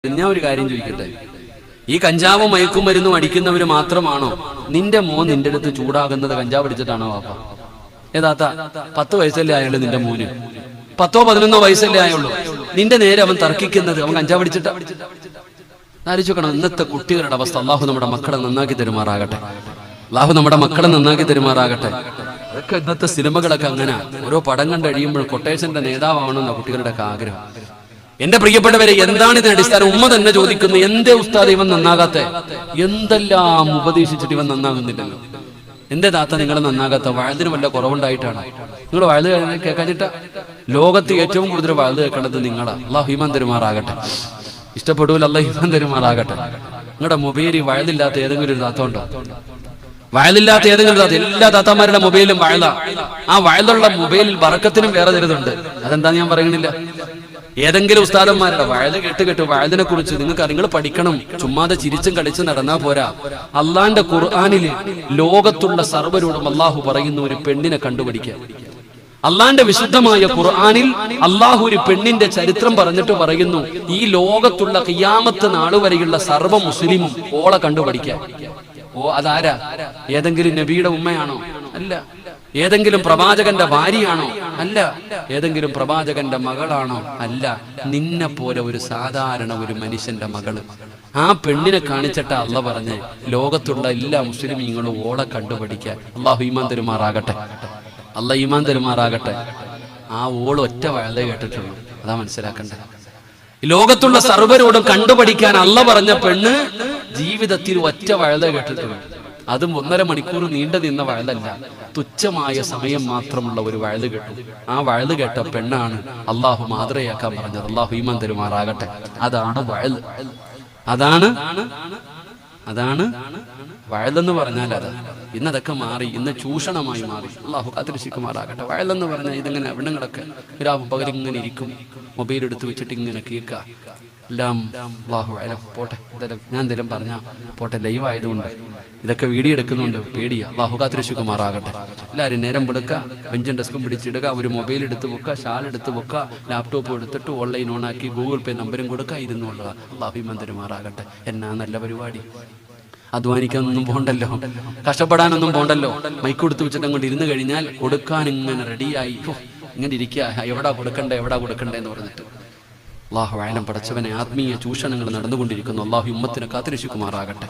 ഞാൻ ഒരു കാര്യം ചോദിക്കട്ടെ, ഈ കഞ്ചാവും മയക്കുമരുന്നും അടിക്കുന്നവര് മാത്രമാണോ നിന്റെ മോൻ നിന്റെ അടുത്ത് ചൂടാകുന്നത് കഞ്ചാവ് അടിച്ചിട്ടാണോ വാപ്പ? ഏതാത്ത 10 വയസ്സല്ലേ ആയുള്ളൂ നിന്റെ മോന്, 10 11 വയസ്സല്ലേ ആയുള്ളൂ. നിന്റെ നേരെ അവൻ തർക്കിക്കുന്നത് അവൻ കഞ്ചാവ് അടിച്ചിട്ടാ? ആലോചിക്കണം ഇന്നത്തെ കുട്ടികളുടെ അവസ്ഥ. അള്ളാഹു നമ്മുടെ മക്കളെ നന്നാക്കി തരുമാറാകട്ടെ. അള്ളാഹു നമ്മുടെ മക്കളെ നന്നാക്കി തരുമാറാകട്ടെ. അതൊക്കെ ഇന്നത്തെ സിനിമകളൊക്കെ അങ്ങനെ ഓരോ പടം കണ്ട് കഴിയുമ്പോൾ കൊട്ടേഷന്റെ നേതാവാണെന്ന കുട്ടികളുടെ ആഗ്രഹം. എന്റെ പ്രിയപ്പെട്ടവരെ, എന്താണ് ഇതിന് അടിസ്ഥാനം? ഉമ്മ തന്നെ ചോദിക്കുന്നു, എന്തേ ഉസ്താദ് ഇവൻ നന്നാകാത്ത? എന്തെല്ലാം ഉപദേശിച്ചിട്ട് ഇവൻ നന്നാകുന്നില്ലല്ലോ. എന്റെ താത്ത നിങ്ങൾ നന്നാകാത്ത? വഴുതിന് വല്ല കുറവുണ്ടായിട്ടാണ്? നിങ്ങൾ വഴുത് കേൾക്കാഞ്ഞിട്ടാ? ലോകത്ത് ഏറ്റവും കൂടുതൽ വഴുത് കേൾക്കേണ്ടത് നിങ്ങളാ. അള്ളാഹു ഈമാൻ തരുമാറാകട്ടെ. ഇഷ്ടപ്പെടൂല, അള്ളാഹു ഈമാൻ തരുമാറാകട്ടെ. നിങ്ങളുടെ മൊബൈലിൽ വഴുതില്ലാത്ത ഏതെങ്കിലും ഒരു താത്ത ഉണ്ടോ? വയലില്ലാത്ത ഏതെങ്കിലും താത്ത? എല്ലാ താത്താമാരുടെ മൊബൈലും വയല. ആ വയലുള്ള മൊബൈലിൽ ബറക്കത്തിനും വേറെ തരുന്നുണ്ട്. അതെന്താന്ന് ഞാൻ പറയുന്നില്ല. ഏതെങ്കിലും ഉസ്താദന്മാരുടെ വയല് കേട്ട് വയലിനെ കുറിച്ച് നിങ്ങൾ പഠിക്കണം. ചുമ്മാതെ ചിരിച്ചും കളിച്ചും നടന്നാ പോരാ. അള്ളാന്റെ ഖുർആനില് ലോകത്തുള്ള സർവ്വരോടും അള്ളാഹു പറയുന്ന ഒരു പെണ്ണിനെ കണ്ടുപിടിക്കാൻ. അള്ളാന്റെ വിശുദ്ധമായ ഖുർആനിൽ അള്ളാഹു ഒരു പെണ്ണിന്റെ ചരിത്രം പറഞ്ഞിട്ട് പറയുന്നു, ഈ ലോകത്തുള്ള ഖിയാമത്ത് നാള് വരെയുള്ള സർവ്വ മുസ്ലിമും ഓളെ കണ്ടുപിടിക്കാൻ. അതാരാ? ഏതെങ്കിലും നബിയുടെ ഉമ്മയാണോ? അല്ല. ഏതെങ്കിലും പ്രവാചകന്റെ ഭാര്യയാണോ? അല്ല. ഏതെങ്കിലും പ്രവാചകന്റെ മകളാണോ? അല്ല. നിന്നെ പോലെ ഒരു സാധാരണ ഒരു മനുഷ്യന്റെ മകള്. ആ പെണ്ണിനെ കാണിച്ചിട്ട് അള്ള പറഞ്ഞ് ലോകത്തുള്ള എല്ലാ മുസ്ലിമീങ്ങളും ഓളെ കണ്ടുപിടിക്കാൻ. അള്ളാഹു ഈമാൻ തരുമാറാകട്ടെ. അള്ള ഈമാൻ തരുമാറാകട്ടെ. ആ ഓള് ഒറ്റ വഴുത കേട്ടിട്ടുള്ളൂ. അതാ മനസ്സിലാക്കണ്ടേ. ലോകത്തുള്ള സർവ്വരോടും കണ്ടുപഠിക്കാൻ അള്ള പറഞ്ഞ പെണ്ണ് ജീവിതത്തിൽ ഒറ്റ വഴുത കേട്ടിട്ടുള്ളൂ. അതും 1.5 മണിക്കൂർ നീണ്ടു നിന്ന വഴുതല്ല, തുച്ഛമായ സമയം മാത്രമുള്ള ഒരു വഴുത് കേട്ടു. ആ വഴുത് കേട്ട പെണ്ണാണ് അള്ളാഹു മാതൃകയാക്കാൻ പറഞ്ഞത്. അള്ളാഹു ഈമാൻ തരുമാറാകട്ടെ. അതാണ് വഴുത്. അതാണ് വഴുതെന്ന് പറഞ്ഞാൽ അത്. ഇന്നതൊക്കെ മാറി, ഇന്ന് ചൂഷണമായി മാറി. അള്ളാഹു കാത്തിരക്ഷിക്കുമാറാകട്ടെ. വഴുതെന്ന് പറഞ്ഞാൽ ഇതിങ്ങനെ പെണ്ണുങ്ങളൊക്കെ രാവും പകലിങ്ങനെ ഇരിക്കും, മൊബൈൽ എടുത്ത് വെച്ചിട്ട് ഇങ്ങനെ കേൾക്കുക എല്ലാം. അള്ളാഹു പോട്ടെ, ഞാൻ എന്തെങ്കിലും പറഞ്ഞാൽ പോട്ടെ. ലൈവ് ആയതുകൊണ്ട് ഇതൊക്കെ വീഡിയോ എടുക്കുന്നുണ്ട്, പേടിയാ. അള്ളാഹു കാത്തിരക്ഷിക്കുമാറാകട്ടെ. എല്ലാവരും നേരം കൊടുക്കുക, ബെഞ്ചും ഡെസ്കും പിടിച്ചിടുക, ഒരു മൊബൈൽ എടുത്ത് വെക്കുക, ഷാൾ എടുത്ത് വെക്കുക, ലാപ്ടോപ്പ് എടുത്തിട്ട് ഓൺലൈൻ ഓണാക്കി ഗൂഗിൾ പേ നമ്പരും കൊടുക്കുക, ഇരുന്നുകൊള്ളുക. അള്ളാഹു ഈമാൻ തരുമാറാകട്ടെ. എന്നാ നല്ല പരിപാടി. അധ്വാനിക്കാനൊന്നും പോണ്ടല്ലോ, കഷ്ടപ്പെടാനൊന്നും പോണ്ടല്ലോ. മൈക്ക് കൊടുത്ത് വെച്ചിട്ട് അങ്ങോട്ട് ഇരുന്ന് കഴിഞ്ഞാൽ കൊടുക്കാൻ ഇങ്ങനെ റെഡിയായി ഇങ്ങനെ ഇരിക്കുക. എവിടാ കൊടുക്കണ്ടേ എന്ന് പറഞ്ഞിട്ട്. അള്ളാഹു ആലം പടച്ചവനെ, ആത്മീയ ചൂഷണങ്ങൾ നടന്നുകൊണ്ടിരിക്കുന്നു. അള്ളാഹു ഉമ്മത്തിനെ കാത്തിരക്ഷിക്കുമാറാകട്ടെ.